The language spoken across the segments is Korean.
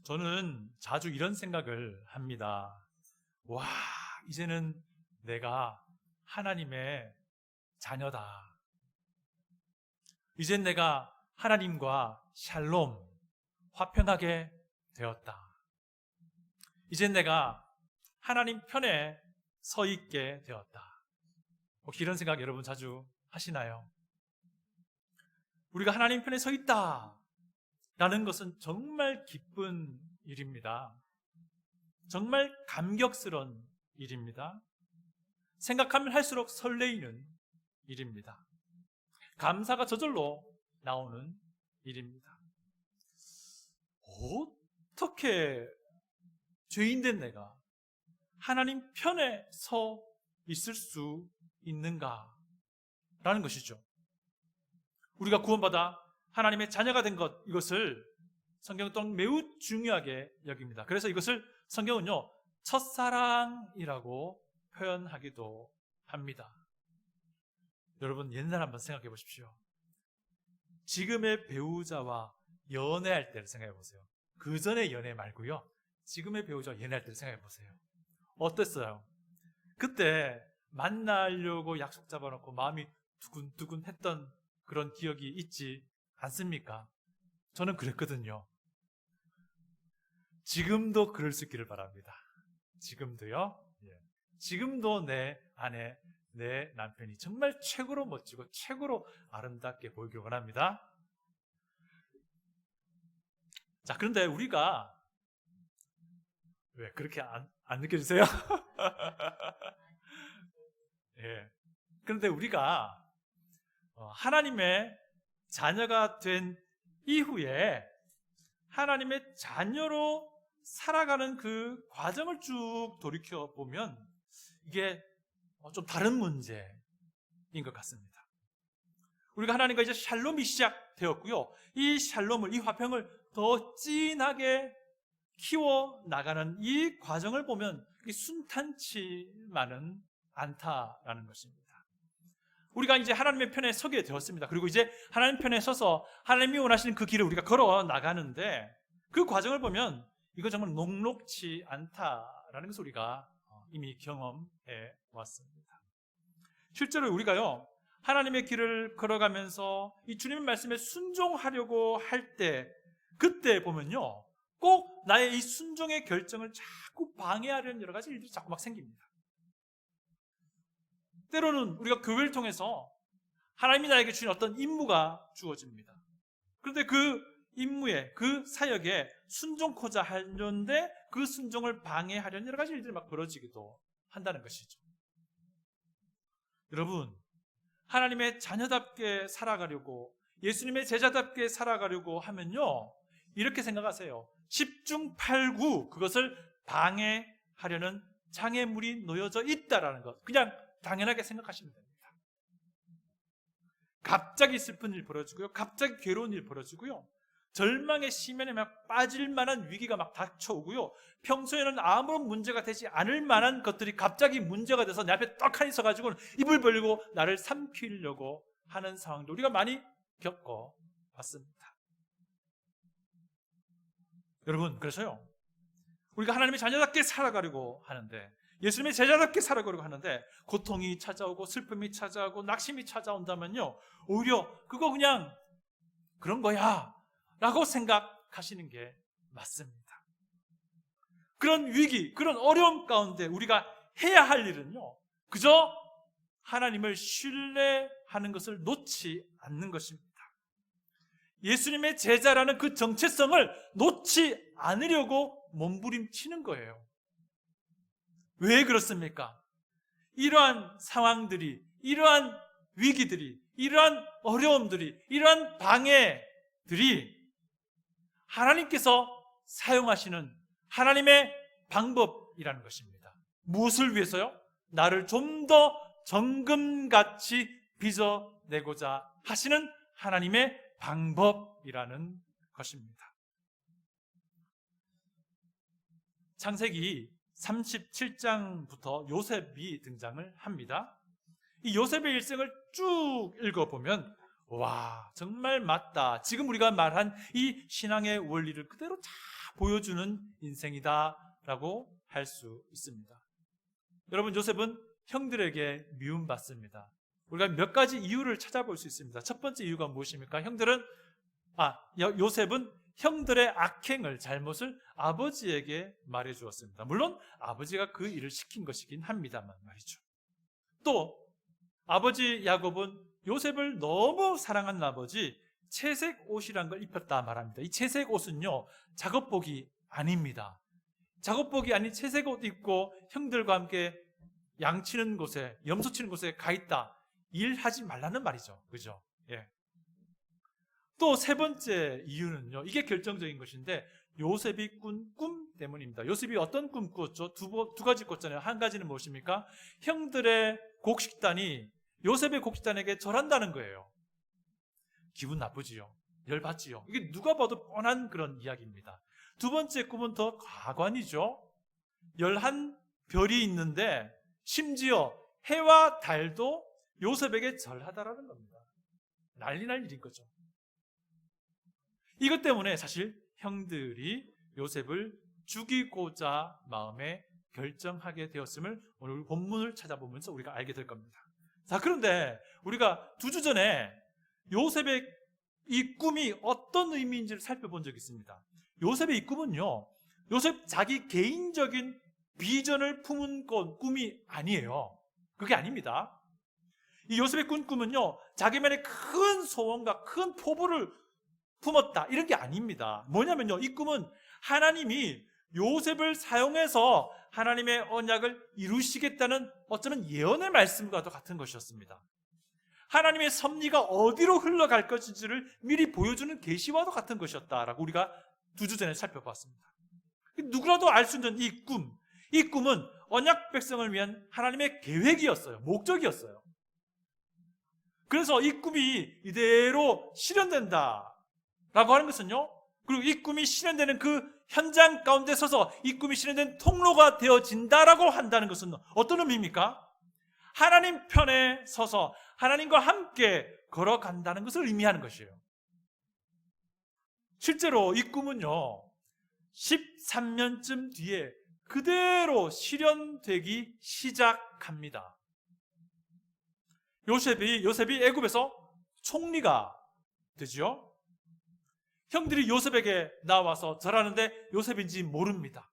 저는 자주 이런 생각을 합니다. 와, 이제는 내가 하나님의 자녀다. 이젠 내가 하나님과 샬롬, 화평하게 되었다. 이젠 내가 하나님 편에 서 있게 되었다. 혹시 이런 생각 여러분 자주 하시나요? 우리가 하나님 편에 서 있다 라는 것은 정말 기쁜 일입니다. 정말 감격스러운 일입니다. 생각하면 할수록 설레이는 일입니다. 감사가 저절로 나오는 일입니다. 어떻게 죄인된 내가 하나님 편에 서 있을 수 있는가? 라는 것이죠. 우리가 구원받아 하나님의 자녀가 된 것, 이것을 성경 또한 매우 중요하게 여깁니다. 그래서 이것을 성경은요, 첫사랑이라고 표현하기도 합니다. 여러분, 옛날 한번 생각해 보십시오. 지금의 배우자와 연애할 때를 생각해 보세요. 그 전에 연애 말고요, 지금의 배우자와 연애할 때를 생각해 보세요. 어땠어요? 그때 만나려고 약속 잡아놓고 마음이 두근두근 했던 그런 기억이 있지 않습니까? 저는 그랬거든요. 지금도 그럴 수 있기를 바랍니다. 지금도요. 지금도 내 아내, 내 남편이 정말 최고로 멋지고 최고로 아름답게 보이길 원합니다. 자, 그런데 우리가 왜 그렇게 안 느껴지세요? 예. 그런데 우리가 하나님의 자녀가 된 이후에 하나님의 자녀로 살아가는 그 과정을 쭉 돌이켜 보면 이게 좀 다른 문제인 것 같습니다. 우리가 하나님과 이제 샬롬이 시작되었고요. 이 샬롬을, 이 화평을 더 진하게 키워 나가는 이 과정을 보면 순탄치만은 않다라는 것입니다. 우리가 이제 하나님의 편에 서게 되었습니다. 그리고 이제 하나님 편에 서서 하나님이 원하시는 그 길을 우리가 걸어 나가는데 그 과정을 보면 이거 정말 녹록치 않다라는 것을 우리가 이미 경험해 왔습니다. 실제로 우리가요, 하나님의 길을 걸어가면서 이 주님의 말씀에 순종하려고 할 때, 그때 보면요, 꼭 나의 이 순종의 결정을 자꾸 방해하려는 여러 가지 일들이 자꾸 막 생깁니다. 때로는 우리가 교회를 통해서 하나님이 나에게 주신 어떤 임무가 주어집니다. 그런데 그 임무에, 그 사역에 순종코자 하는데 그 순종을 방해하려는 여러 가지 일들이 막 벌어지기도 한다는 것이죠. 여러분, 하나님의 자녀답게 살아가려고, 예수님의 제자답게 살아가려고 하면요, 이렇게 생각하세요. 10중 8구 그것을 방해하려는 장애물이 놓여져 있다라는 것, 그냥 당연하게 생각하시면 됩니다. 갑자기 슬픈 일 벌어지고요, 갑자기 괴로운 일 벌어지고요, 절망의 심연에 막 빠질 만한 위기가 막 닥쳐오고요, 평소에는 아무런 문제가 되지 않을 만한 것들이 갑자기 문제가 돼서 내 앞에 떡하니 서가지고 입을 벌리고 나를 삼키려고 하는 상황도 우리가 많이 겪어봤습니다. 여러분, 그래서요, 우리가 하나님의 자녀답게 살아가려고 하는데, 예수님의 제자답게 살아가려고 하는데 고통이 찾아오고 슬픔이 찾아오고 낙심이 찾아온다면요, 오히려 그거 그냥 그런 거야 라고 생각하시는 게 맞습니다. 그런 위기, 그런 어려움 가운데 우리가 해야 할 일은요, 그저 하나님을 신뢰하는 것을 놓지 않는 것입니다. 예수님의 제자라는 그 정체성을 놓지 않으려고 몸부림치는 거예요. 왜 그렇습니까? 이러한 상황들이, 이러한 위기들이, 이러한 어려움들이, 이러한 방해들이 하나님께서 사용하시는 하나님의 방법이라는 것입니다. 무엇을 위해서요? 나를 좀 더 정금같이 빚어내고자 하시는 하나님의 방법이라는 것입니다. 창세기 37장부터 요셉이 등장을 합니다. 이 요셉의 일생을 쭉 읽어보면 와, 정말 맞다. 지금 우리가 말한 이 신앙의 원리를 그대로 다 보여주는 인생이다라고 할 수 있습니다. 여러분, 요셉은 형들에게 미움받습니다. 우리가 몇 가지 이유를 찾아볼 수 있습니다. 첫 번째 이유가 무엇입니까? 요셉은 형들의 악행을, 잘못을 아버지에게 말해 주었습니다. 물론 아버지가 그 일을 시킨 것이긴 합니다만 말이죠. 또 아버지 야곱은 요셉을 너무 사랑한 아버지 채색 옷이란 걸 입혔다 말합니다. 이 채색 옷은요, 작업복이 아닙니다. 작업복이 아닌 채색 옷 입고 형들과 함께 양치는 곳에, 염소 치는 곳에 가 있다. 일하지 말라는 말이죠. 그죠? 예. 또 세 번째 이유는요, 이게 결정적인 것인데 요셉이 꾼 꿈 때문입니다. 요셉이 어떤 꿈 꾸었죠? 두 가지 꿨잖아요. 한 가지는 무엇입니까? 형들의 곡식단이 요셉의 곡식단에게 절한다는 거예요. 기분 나쁘지요. 열받지요. 이게 누가 봐도 뻔한 그런 이야기입니다. 두 번째 꿈은 더 가관이죠. 11별이 있는데 심지어 해와 달도 요셉에게 절하다라는 겁니다. 난리 날 일인 거죠. 이것 때문에 사실 형들이 요셉을 죽이고자 마음에 결정하게 되었음을 오늘 본문을 찾아보면서 우리가 알게 될 겁니다. 자, 그런데 우리가 2주 전에 요셉의 이 꿈이 어떤 의미인지를 살펴본 적이 있습니다. 요셉의 이 꿈은요, 요셉 자기 개인적인 비전을 품은 꿈이 아니에요. 그게 아닙니다. 이 요셉의 꾼 꿈은요, 자기만의 큰 소원과 큰 포부를 품었다, 이런 게 아닙니다. 뭐냐면요, 이 꿈은 하나님이 요셉을 사용해서 하나님의 언약을 이루시겠다는 어쩌면 예언의 말씀과도 같은 것이었습니다. 하나님의 섭리가 어디로 흘러갈 것인지를 미리 보여주는 계시와도 같은 것이었다라고 우리가 2주 전에 살펴봤습니다. 누구라도 알 수 있는 이 꿈은 언약 백성을 위한 하나님의 계획이었어요. 목적이었어요. 그래서 이 꿈이 이대로 실현된다라고 하는 것은요, 그리고 이 꿈이 실현되는 그 현장 가운데 서서 이 꿈이 실현된 통로가 되어진다라고 한다는 것은 어떤 의미입니까? 하나님 편에 서서 하나님과 함께 걸어간다는 것을 의미하는 것이에요. 실제로 이 꿈은요, 13년쯤 뒤에 그대로 실현되기 시작합니다. 요셉이 애굽에서 총리가 되죠. 형들이 요셉에게 나와서 절하는데 요셉인지 모릅니다.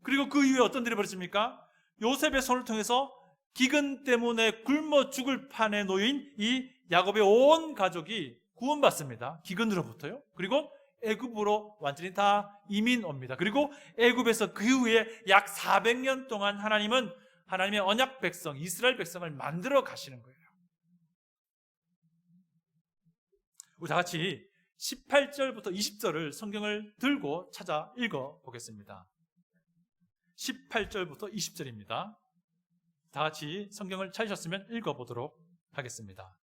그리고 그 이후에 어떤 일이 벌어집니까? 요셉의 손을 통해서 기근 때문에 굶어 죽을 판에 놓인 이 야곱의 온 가족이 구원받습니다. 기근으로부터요. 그리고 애굽으로 완전히 다 이민 옵니다. 그리고 애굽에서 그 후에 약 400년 동안 하나님은 하나님의 언약 백성, 이스라엘 백성을 만들어 가시는 거예요. 우리 다 같이 18절부터 20절을 성경을 들고 찾아 읽어 보겠습니다. 18절부터 20절입니다. 다 같이 성경을 찾으셨으면 읽어 보도록 하겠습니다.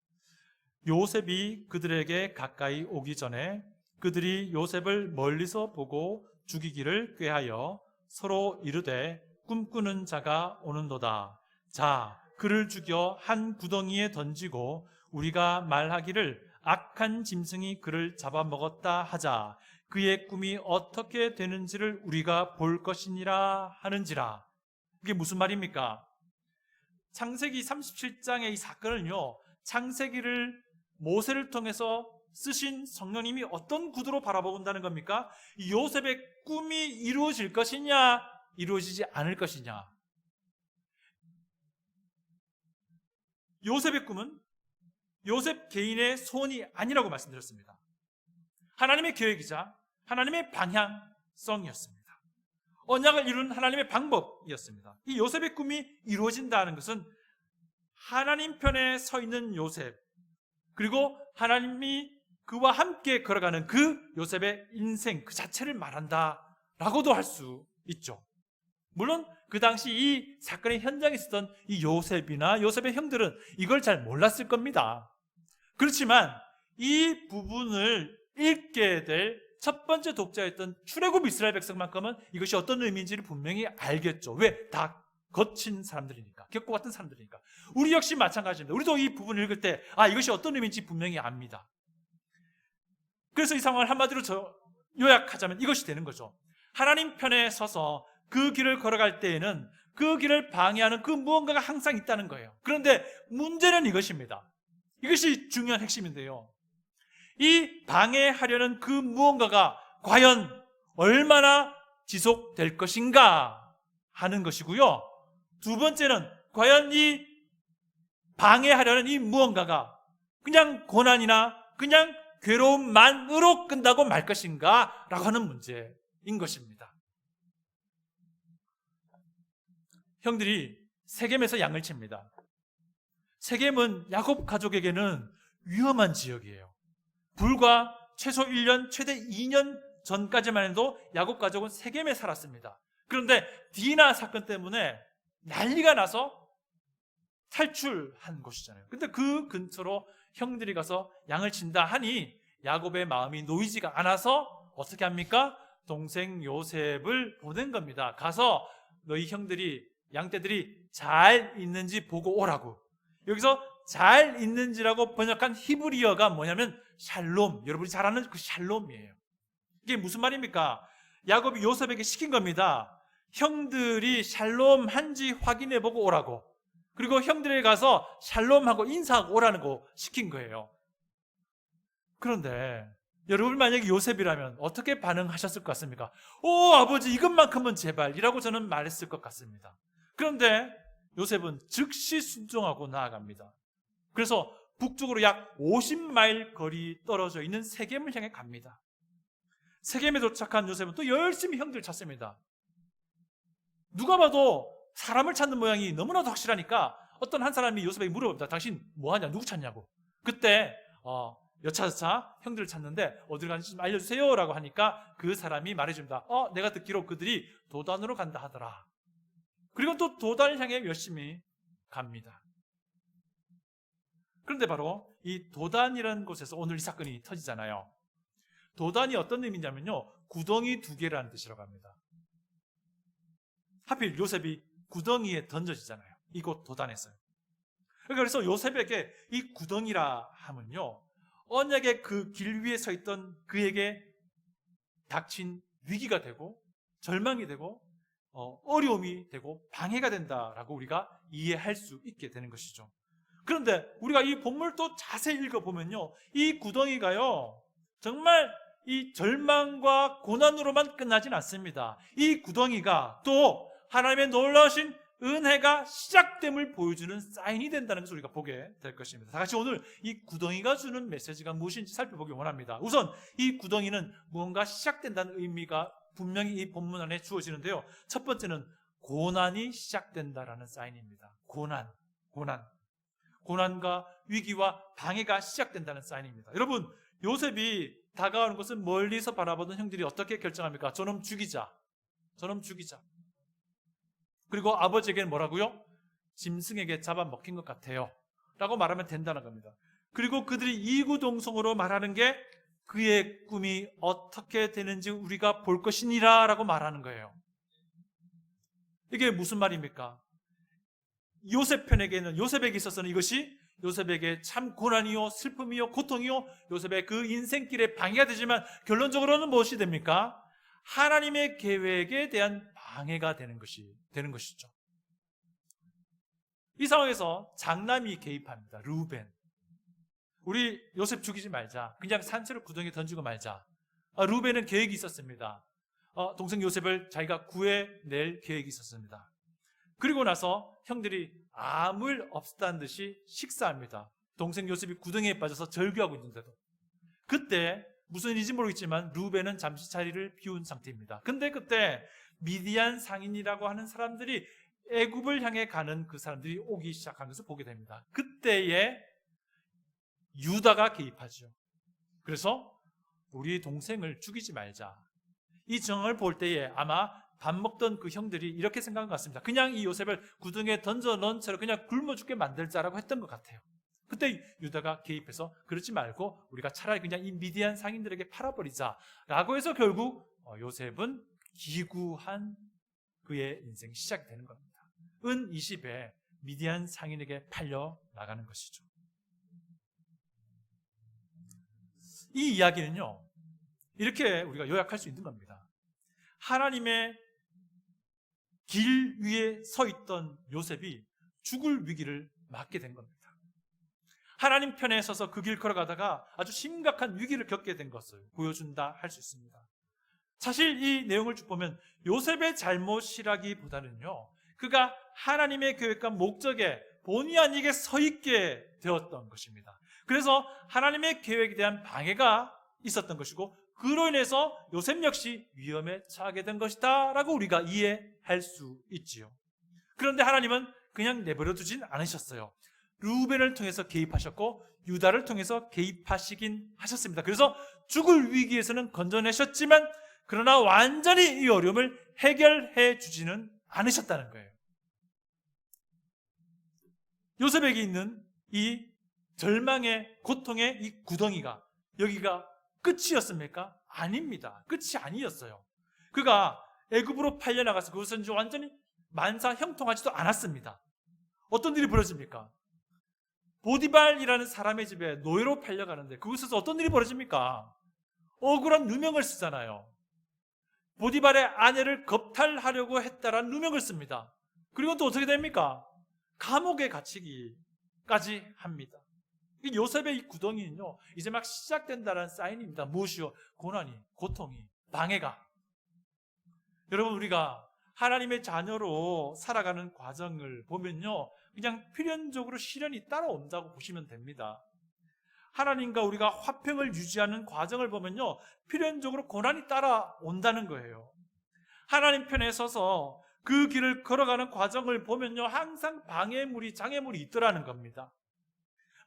요셉이 그들에게 가까이 오기 전에 그들이 요셉을 멀리서 보고 죽이기를 꾀하여 서로 이르되 꿈꾸는 자가 오는도다. 자, 그를 죽여 한 구덩이에 던지고 우리가 말하기를 악한 짐승이 그를 잡아먹었다 하자. 그의 꿈이 어떻게 되는지를 우리가 볼 것이니라 하는지라. 이게 무슨 말입니까? 창세기 37장의 이 사건을요, 창세기를 모세를 통해서 쓰신 성령님이 어떤 구도로 바라본다는 겁니까? 요셉의 꿈이 이루어질 것이냐, 이루어지지 않을 것이냐. 요셉의 꿈은 요셉 개인의 소원이 아니라고 말씀드렸습니다. 하나님의 계획이자 하나님의 방향성이었습니다. 언약을 이루는 하나님의 방법이었습니다. 이 요셉의 꿈이 이루어진다는 것은 하나님 편에 서 있는 요셉, 그리고 하나님이 그와 함께 걸어가는 그 요셉의 인생 그 자체를 말한다라고도 할 수 있죠. 물론 그 당시 이 사건의 현장에 있었던 이 요셉이나 요셉의 형들은 이걸 잘 몰랐을 겁니다. 그렇지만 이 부분을 읽게 될 첫 번째 독자였던 출애굽 이스라엘 백성만큼은 이것이 어떤 의미인지를 분명히 알겠죠. 왜? 다 거친 사람들이니까, 겪고 같은 사람들이니까. 우리 역시 마찬가지입니다. 우리도 이 부분을 읽을 때 이것이 어떤 의미인지 분명히 압니다. 그래서 이 상황을 한마디로 요약하자면 이것이 되는 거죠. 하나님 편에 서서 그 길을 걸어갈 때에는 그 길을 방해하는 그 무언가가 항상 있다는 거예요. 그런데 문제는 이것입니다. 이것이 중요한 핵심인데요. 이 방해하려는 그 무언가가 과연 얼마나 지속될 것인가 하는 것이고요. 두 번째는 과연 이 방해하려는 이 무언가가 그냥 고난이나 그냥 괴로움만으로 끝나고 말 것인가 라고 하는 문제인 것입니다. 형들이 세겜에서 양을 칩니다. 세겜은 야곱 가족에게는 위험한 지역이에요. 불과 최소 1년, 최대 2년 전까지만 해도 야곱 가족은 세겜에 살았습니다. 그런데 디나 사건 때문에 난리가 나서 탈출한 곳이잖아요. 근데 그 근처로 형들이 가서 양을 친다 하니 야곱의 마음이 놓이지가 않아서 어떻게 합니까? 동생 요셉을 보낸 겁니다. 가서 너희 형들이 양떼들이 잘 있는지 보고 오라고. 여기서 잘 있는지라고 번역한 히브리어가 뭐냐면 샬롬. 여러분이 잘 아는 그 샬롬이에요. 이게 무슨 말입니까? 야곱이 요셉에게 시킨 겁니다. 형들이 샬롬한지 확인해보고 오라고. 그리고 형들에게 가서 샬롬하고 인사하고 오라는 거 시킨 거예요. 그런데 여러분 만약에 요셉이라면 어떻게 반응하셨을 것 같습니까? 오, 아버지 이것만큼은 제발 이라고 저는 말했을 것 같습니다. 그런데 요셉은 즉시 순종하고 나아갑니다. 그래서 북쪽으로 약 50마일 거리 떨어져 있는 세겜을 향해 갑니다. 세겜에 도착한 요셉은 또 열심히 형들을 찾습니다. 누가 봐도 사람을 찾는 모양이 너무나도 확실하니까 어떤 한 사람이 요셉에게 물어봅니다. 당신 뭐하냐? 누구 찾냐고. 그때 여차저차 형들을 찾는데 어디로 가는지 좀 알려주세요 라고 하니까 그 사람이 말해줍니다. 내가 듣기로 그들이 도단으로 간다 하더라. 그리고 또 도단을 향해 열심히 갑니다. 그런데 바로 이 도단이라는 곳에서 오늘 이 사건이 터지잖아요. 도단이 어떤 의미냐면요, 구덩이 두 개라는 뜻이라고 합니다. 하필 요셉이 구덩이에 던져지잖아요. 이곳 도단에서요. 그래서 요셉에게 이 구덩이라 하면요, 언약의 그 길 위에 서 있던 그에게 닥친 위기가 되고 절망이 되고 어려움이 되고 방해가 된다라고 우리가 이해할 수 있게 되는 것이죠. 그런데 우리가 이 본문을 또 자세히 읽어보면요, 이 구덩이가요 정말 이 절망과 고난으로만 끝나진 않습니다. 이 구덩이가 또 하나님의 놀라우신 은혜가 시작됨을 보여주는 사인이 된다는 것을 우리가 보게 될 것입니다. 다 같이 오늘 이 구덩이가 주는 메시지가 무엇인지 살펴보기 원합니다. 우선 이 구덩이는 무언가 시작된다는 의미가 분명히 이 본문 안에 주어지는데요. 첫 번째는 고난이 시작된다라는 사인입니다. 고난과 위기와 방해가 시작된다는 사인입니다. 여러분, 요셉이 다가오는 것은 멀리서 바라보던 형들이 어떻게 결정합니까? 저놈 죽이자. 그리고 아버지에게는 뭐라고요? 짐승에게 잡아먹힌 것 같아요 라고 말하면 된다는 겁니다. 그리고 그들이 이구동성으로 말하는 게 그의 꿈이 어떻게 되는지 우리가 볼 것이니라 라고 말하는 거예요. 이게 무슨 말입니까? 요셉에게 있어서는 이것이 요셉에게 참 고난이요, 슬픔이요, 고통이요, 요셉의 그 인생길에 방해가 되지만 결론적으로는 무엇이 됩니까? 하나님의 계획에 대한 방해가 되는 것이죠. 이 상황에서 장남이 개입합니다. 르우벤. 우리 요셉 죽이지 말자. 그냥 산채로 구덩이에 던지고 말자. 르우벤은 계획이 있었습니다. 동생 요셉을 자기가 구해낼 계획이 있었습니다. 그리고 나서 형들이 아무 일 없었다는 듯이 식사합니다. 동생 요셉이 구덩이에 빠져서 절규하고 있는데도. 그때 무슨 일인지 모르겠지만 르우벤은 잠시 자리를 비운 상태입니다. 근데 그때 미디안 상인이라고 하는 사람들이 애굽을 향해 가는 그 사람들이 오기 시작한 것을 보게 됩니다. 그때에 유다가 개입하죠. 그래서 우리 동생을 죽이지 말자. 이 정황을 볼 때에 아마 밥 먹던 그 형들이 이렇게 생각한 것 같습니다. 그냥 이 요셉을 구덩이에 던져 넣은 채로 그냥 굶어 죽게 만들자라고 했던 것 같아요. 그때 유다가 개입해서 그러지 말고 우리가 차라리 그냥 이 미디안 상인들에게 팔아버리자라고 해서 결국 요셉은 기구한 그의 인생이 시작이 되는 겁니다. 은 20에 미디안 상인에게 팔려 나가는 것이죠. 이 이야기는요, 이렇게 우리가 요약할 수 있는 겁니다. 하나님의 길 위에 서 있던 요셉이 죽을 위기를 맞게 된 겁니다. 하나님 편에 서서 그 길 걸어가다가 아주 심각한 위기를 겪게 된 것을 보여준다 할 수 있습니다. 사실 이 내용을 쭉 보면 요셉의 잘못이라기보다는요, 그가 하나님의 계획과 목적에 본의 아니게 서 있게 되었던 것입니다. 그래서 하나님의 계획에 대한 방해가 있었던 것이고, 그로 인해서 요셉 역시 위험에 처하게 된 것이다 라고 우리가 이해할 수 있지요. 그런데 하나님은 그냥 내버려 두진 않으셨어요. 루벤을 통해서 개입하셨고 유다를 통해서 개입하시긴 하셨습니다. 그래서 죽을 위기에서는 건져내셨지만, 그러나 완전히 이 어려움을 해결해 주지는 않으셨다는 거예요. 요셉에게 있는 이 절망의 고통의 이 구덩이가, 여기가 끝이었습니까? 아닙니다. 끝이 아니었어요. 그가 애굽으로 팔려나가서 그것은 완전히 만사 형통하지도 않았습니다. 어떤 일이 벌어집니까? 보디발이라는 사람의 집에 노예로 팔려가는데 그곳에서 어떤 일이 벌어집니까? 억울한 누명을 쓰잖아요. 보디발의 아내를 겁탈하려고 했다라는 누명을 씁니다. 그리고 또 어떻게 됩니까? 감옥에 갇히기까지 합니다. 요셉의 이 구덩이는요, 이제 막 시작된다는 사인입니다. 무엇이요? 고난이, 고통이, 방해가. 여러분, 우리가 하나님의 자녀로 살아가는 과정을 보면요, 그냥 필연적으로 시련이 따라온다고 보시면 됩니다. 하나님과 우리가 화평을 유지하는 과정을 보면요, 필연적으로 고난이 따라온다는 거예요. 하나님 편에 서서 그 길을 걸어가는 과정을 보면요, 항상 방해물이, 장애물이 있더라는 겁니다.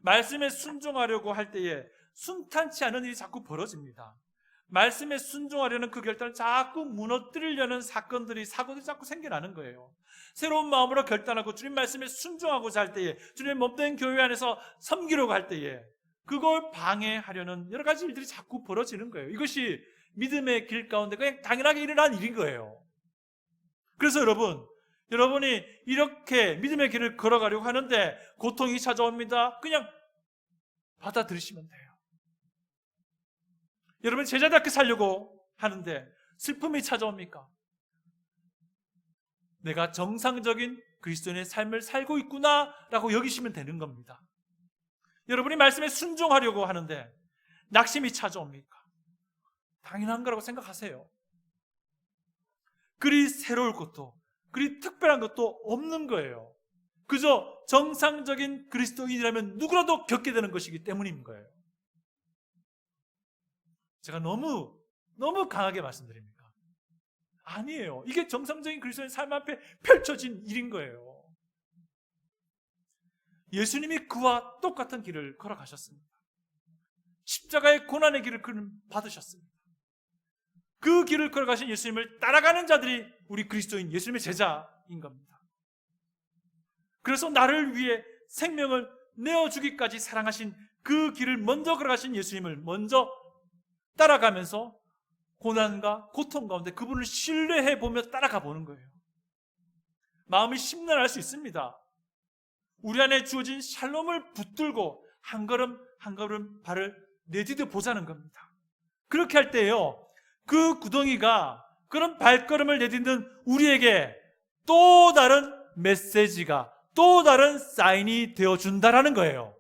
말씀에 순종하려고 할 때에 순탄치 않은 일이 자꾸 벌어집니다. 말씀에 순종하려는 그 결단을 자꾸 무너뜨리려는 사건들이, 사고들이 자꾸 생겨나는 거예요. 새로운 마음으로 결단하고 주님 말씀에 순종하고자 할 때에, 주님의 몸된 교회 안에서 섬기려고 할 때에 그걸 방해하려는 여러 가지 일들이 자꾸 벌어지는 거예요. 이것이 믿음의 길 가운데 그냥 당연하게 일어난 일인 거예요. 그래서 여러분이 이렇게 믿음의 길을 걸어가려고 하는데 고통이 찾아옵니다. 그냥 받아들이시면 돼요. 여러분, 제자답게 살려고 하는데 슬픔이 찾아옵니까? 내가 정상적인 그리스도인의 삶을 살고 있구나 라고 여기시면 되는 겁니다. 여러분이 말씀에 순종하려고 하는데 낙심이 찾아옵니까? 당연한 거라고 생각하세요. 그리 새로울 것도, 그리 특별한 것도 없는 거예요. 그저 정상적인 그리스도인이라면 누구라도 겪게 되는 것이기 때문인 거예요. 제가 너무 강하게 말씀드립니까? 아니에요. 이게 정상적인 그리스도인 삶 앞에 펼쳐진 일인 거예요. 예수님이 그와 똑같은 길을 걸어가셨습니다. 십자가의 고난의 길을 그는 받으셨습니다. 그 길을 걸어가신 예수님을 따라가는 자들이 우리 그리스도인, 예수님의 제자인 겁니다. 그래서 나를 위해 생명을 내어주기까지 사랑하신 그 길을 먼저 걸어가신 예수님을 먼저 따라가면서 고난과 고통 가운데 그분을 신뢰해 보며 따라가 보는 거예요. 마음이 심란할 수 있습니다. 우리 안에 주어진 샬롬을 붙들고 한 걸음 한 걸음 발을 내디뎌 보자는 겁니다. 그렇게 할 때요, 그 구덩이가 그런 발걸음을 내딛는 우리에게 또 다른 메시지가, 또 다른 사인이 되어준다라는 거예요.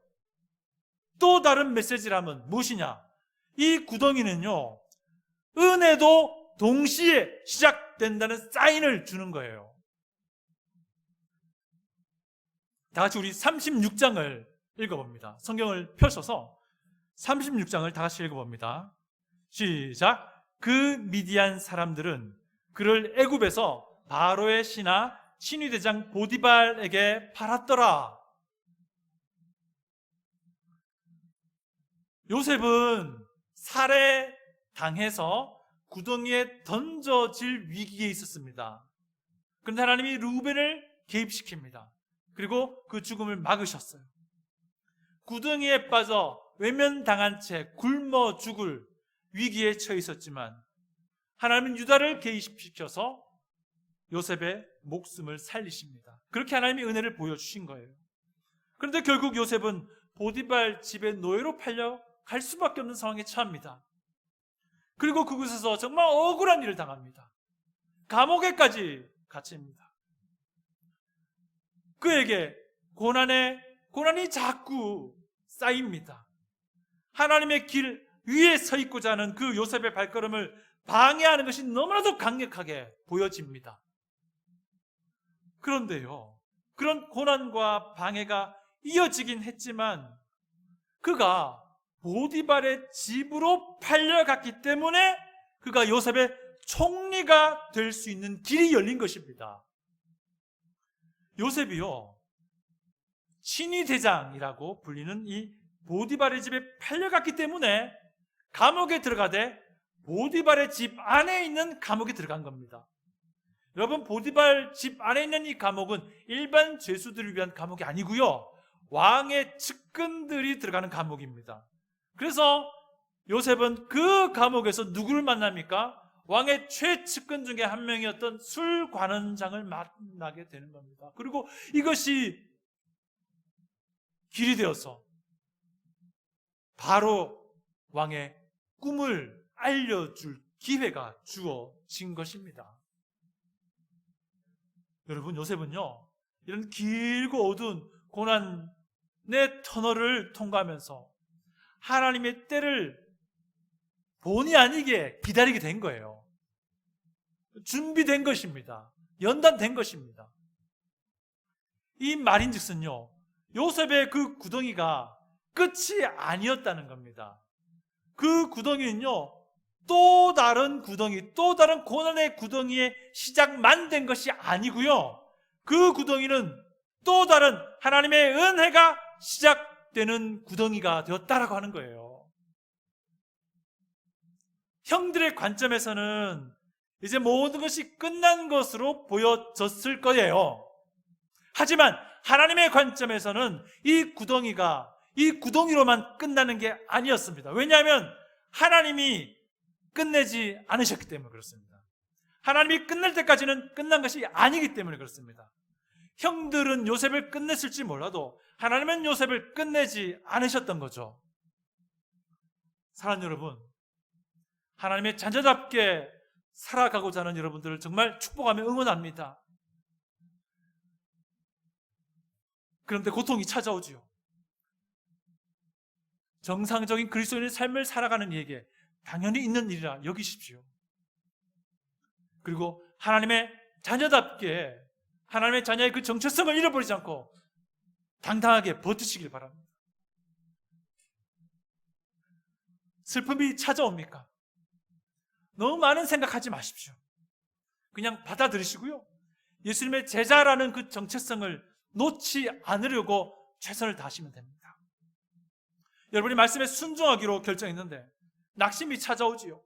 또 다른 메시지라면 무엇이냐? 이 구덩이는요, 은혜도 동시에 시작된다는 사인을 주는 거예요. 다 같이 우리 36장을 읽어봅니다. 성경을 펼쳐서 36장을 다 같이 읽어봅니다. 시작. 그 미디안 사람들은 그를 애굽에서 바로의 신하 신위대장 보디발에게 팔았더라. 요셉은 살해당해서 구덩이에 던져질 위기에 있었습니다. 그런데 하나님이 루벤을 개입시킵니다. 그리고 그 죽음을 막으셨어요. 구덩이에 빠져 외면당한 채 굶어 죽을 위기에 처해 있었지만 하나님은 유다를 개입시켜서 요셉의 목숨을 살리십니다. 그렇게 하나님의 은혜를 보여주신 거예요. 그런데 결국 요셉은 보디발 집의 노예로 팔려 갈 수밖에 없는 상황에 처합니다. 그리고 그곳에서 정말 억울한 일을 당합니다. 감옥에까지 갇힙니다. 그에게 고난이 자꾸 쌓입니다. 하나님의 길 위에 서 있고자 하는 그 요셉의 발걸음을 방해하는 것이 너무나도 강력하게 보여집니다. 그런데요, 그런 고난과 방해가 이어지긴 했지만 그가 보디발의 집으로 팔려갔기 때문에 그가 요셉의 총리가 될 수 있는 길이 열린 것입니다. 요셉이요, 친위대장이라고 불리는 이 보디발의 집에 팔려갔기 때문에 감옥에 들어가되 보디발의 집 안에 있는 감옥에 들어간 겁니다. 여러분, 보디발 집 안에 있는 이 감옥은 일반 죄수들을 위한 감옥이 아니고요, 왕의 측근들이 들어가는 감옥입니다. 그래서 요셉은 그 감옥에서 누구를 만납니까? 왕의 최측근 중에 한 명이었던 술관원장을 만나게 되는 겁니다. 그리고 이것이 길이 되어서 바로 왕의 꿈을 알려줄 기회가 주어진 것입니다. 여러분, 요셉은요, 이런 길고 어두운 고난의 터널을 통과하면서 하나님의 때를 본의 아니게 기다리게 된 거예요. 준비된 것입니다. 연단된 것입니다. 이 말인즉슨요, 요셉의 그 구덩이가 끝이 아니었다는 겁니다. 그 구덩이는요, 또 다른 구덩이, 또 다른 고난의 구덩이의 시작만 된 것이 아니고요, 그 구덩이는 또 다른 하나님의 은혜가 시작되는 구덩이가 되었다라고 하는 거예요. 형들의 관점에서는 이제 모든 것이 끝난 것으로 보여졌을 거예요. 하지만 하나님의 관점에서는 이 구덩이로만 끝나는 게 아니었습니다. 왜냐하면 하나님이 끝내지 않으셨기 때문에 그렇습니다. 하나님이 끝낼 때까지는 끝난 것이 아니기 때문에 그렇습니다. 형들은 요셉을 끝냈을지 몰라도 하나님은 요셉을 끝내지 않으셨던 거죠. 사랑하는 여러분, 하나님의 자녀답게 살아가고자 하는 여러분들을 정말 축복하며 응원합니다. 그런데 고통이 찾아오지요. 정상적인 그리스도인의 삶을 살아가는 이에게 당연히 있는 일이라 여기십시오. 그리고 하나님의 자녀답게 하나님의 자녀의 그 정체성을 잃어버리지 않고 당당하게 버티시길 바랍니다. 슬픔이 찾아옵니까? 너무 많은 생각하지 마십시오. 그냥 받아들이시고요, 예수님의 제자라는 그 정체성을 놓지 않으려고 최선을 다하시면 됩니다. 여러분이 말씀에 순종하기로 결정했는데 낙심이 찾아오지요.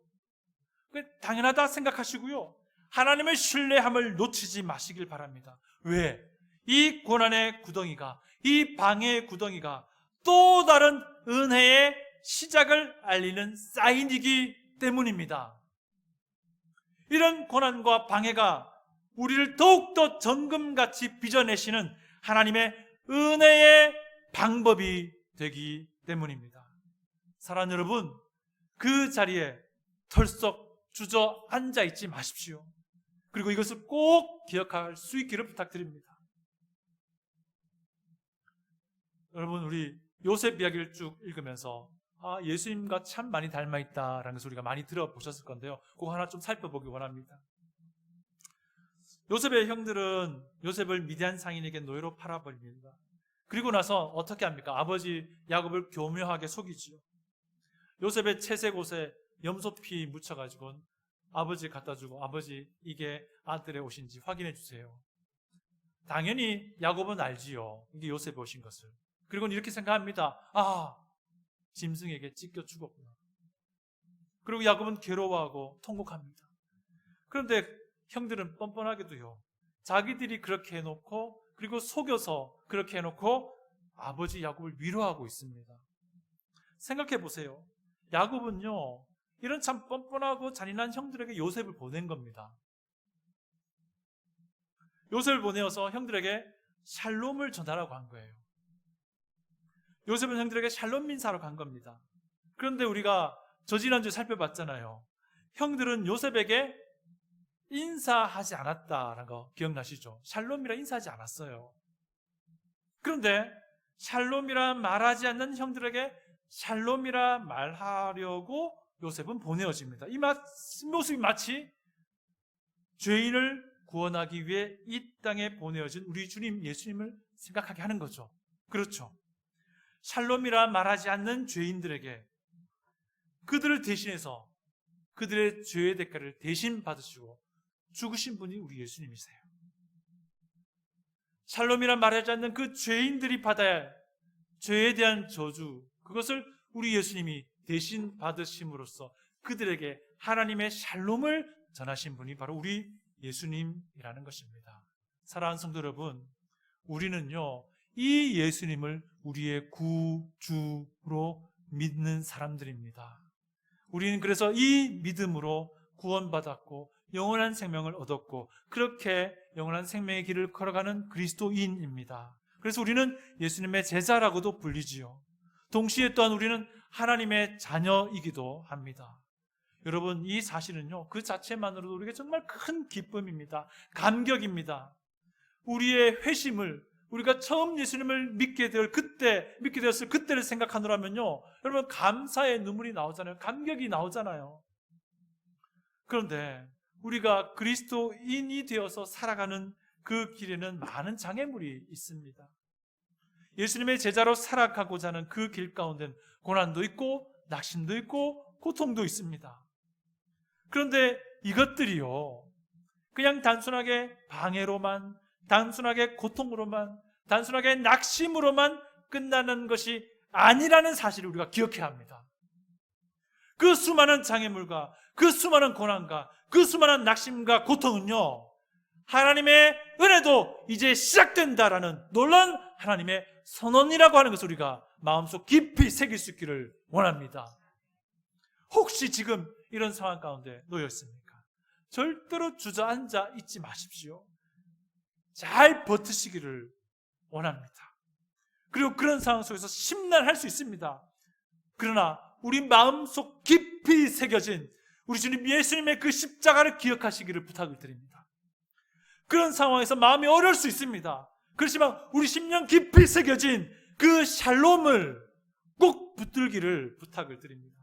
당연하다 생각하시고요, 하나님의 신뢰함을 놓치지 마시길 바랍니다. 왜? 이 고난의 구덩이가, 이 방해의 구덩이가 또 다른 은혜의 시작을 알리는 사인이기 때문입니다. 이런 고난과 방해가 우리를 더욱더 정금같이 빚어내시는 하나님의 은혜의 방법이 되기 때문입니다. 사랑하는 여러분, 그 자리에 털썩 주저앉아 있지 마십시오. 그리고 이것을 꼭 기억할 수 있기를 부탁드립니다. 여러분, 우리 요셉 이야기를 쭉 읽으면서 예수님과 참 많이 닮아있다라는 것을 우리가 많이 들어보셨을 건데요, 그거 하나 좀 살펴보기 원합니다. 요셉의 형들은 요셉을 미디안 상인에게 노예로 팔아버립니다. 그리고 나서 어떻게 합니까? 아버지 야곱을 교묘하게 속이지요. 요셉의 채색 옷에 염소피 묻혀가지고 아버지 갖다 주고, 아버지 이게 아들의 옷인지 확인해 주세요. 당연히 야곱은 알지요, 이게 요셉의 옷인 것을. 그리고 이렇게 생각합니다. 짐승에게 찢겨 죽었구나. 그리고 야곱은 괴로워하고 통곡합니다. 그런데 형들은 뻔뻔하게도요, 자기들이 그렇게 해놓고, 그리고 속여서 그렇게 해놓고 아버지 야곱을 위로하고 있습니다. 생각해 보세요. 야곱은요, 이런 참 뻔뻔하고 잔인한 형들에게 요셉을 보낸 겁니다. 요셉을 보내어서 형들에게 샬롬을 전하라고 한 거예요. 요셉은 형들에게 샬롬 인사하러 간 겁니다. 그런데 우리가 저지난주에 살펴봤잖아요. 형들은 요셉에게 인사하지 않았다라는 거 기억나시죠? 샬롬이라 인사하지 않았어요. 그런데 샬롬이라 말하지 않는 형들에게 샬롬이라 말하려고 요셉은 보내어집니다. 이 모습이 마치 죄인을 구원하기 위해 이 땅에 보내어진 우리 주님 예수님을 생각하게 하는 거죠. 그렇죠. 샬롬이라 말하지 않는 죄인들에게 그들을 대신해서 그들의 죄의 대가를 대신 받으시고 죽으신 분이 우리 예수님이세요. 샬롬이라 말하지 않는 그 죄인들이 받아야 할 죄에 대한 저주, 그것을 우리 예수님이 대신 받으심으로써 그들에게 하나님의 샬롬을 전하신 분이 바로 우리 예수님이라는 것입니다. 사랑하는 성도 여러분, 우리는요 이 예수님을 우리의 구주로 믿는 사람들입니다. 우리는 그래서 이 믿음으로 구원받았고 영원한 생명을 얻었고 그렇게 영원한 생명의 길을 걸어가는 그리스도인입니다. 그래서 우리는 예수님의 제자라고도 불리지요. 동시에 또한 우리는 하나님의 자녀이기도 합니다. 여러분, 이 사실은요 그 자체만으로도 우리에게 정말 큰 기쁨입니다. 감격입니다. 우리의 회심을, 우리가 처음 예수님을 믿게 되었을 그때를 생각하노라면요 여러분 감사의 눈물이 나오잖아요. 감격이 나오잖아요. 그런데 우리가 그리스도인이 되어서 살아가는 그 길에는 많은 장애물이 있습니다. 예수님의 제자로 살아가고자 하는 그 길 가운데는 고난도 있고 낙심도 있고 고통도 있습니다. 그런데 이것들이요 그냥 단순하게 방해로만, 단순하게 고통으로만, 단순하게 낙심으로만 끝나는 것이 아니라는 사실을 우리가 기억해야 합니다. 그 수많은 장애물과 그 수많은 고난과 그 수많은 낙심과 고통은요 하나님의 은혜도 이제 시작된다라는 놀라운 하나님의 선언이라고 하는 것을 우리가 마음속 깊이 새길 수 있기를 원합니다. 혹시 지금 이런 상황 가운데 놓여 있습니까? 절대로 주저앉아 있지 마십시오. 잘 버티시기를 원합니다. 그리고 그런 상황 속에서 심란할 수 있습니다. 그러나 우리 마음속 깊이 새겨진 우리 주님 예수님의 그 십자가를 기억하시기를 부탁을 드립니다. 그런 상황에서 마음이 어려울 수 있습니다. 그렇지만 우리 심령 깊이 새겨진 그 샬롬을 꼭 붙들기를 부탁을 드립니다.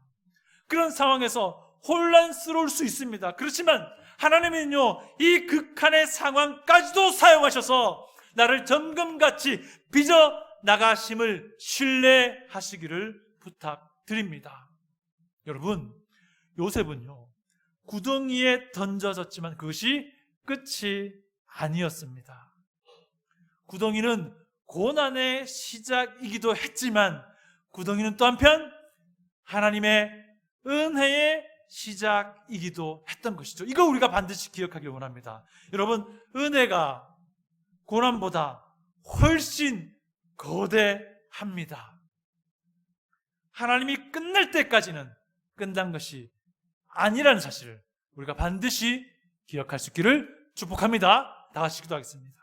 그런 상황에서 혼란스러울 수 있습니다. 그렇지만 하나님은요 이 극한의 상황까지도 사용하셔서 나를 점검같이 빚어 나가심을 신뢰하시기를 부탁드립니다. 여러분, 요셉은요 구덩이에 던져졌지만 그것이 끝이 아니었습니다. 구덩이는 고난의 시작이기도 했지만 구덩이는 또 한편 하나님의 은혜의 시작이기도 했던 것이죠. 이거 우리가 반드시 기억하길 원합니다. 여러분, 은혜가 고난보다 훨씬 거대합니다. 하나님이 끝날 때까지는 끝난 것이 아니라는 사실을 우리가 반드시 기억할 수 있기를 축복합니다. 다 같이 기도하겠습니다.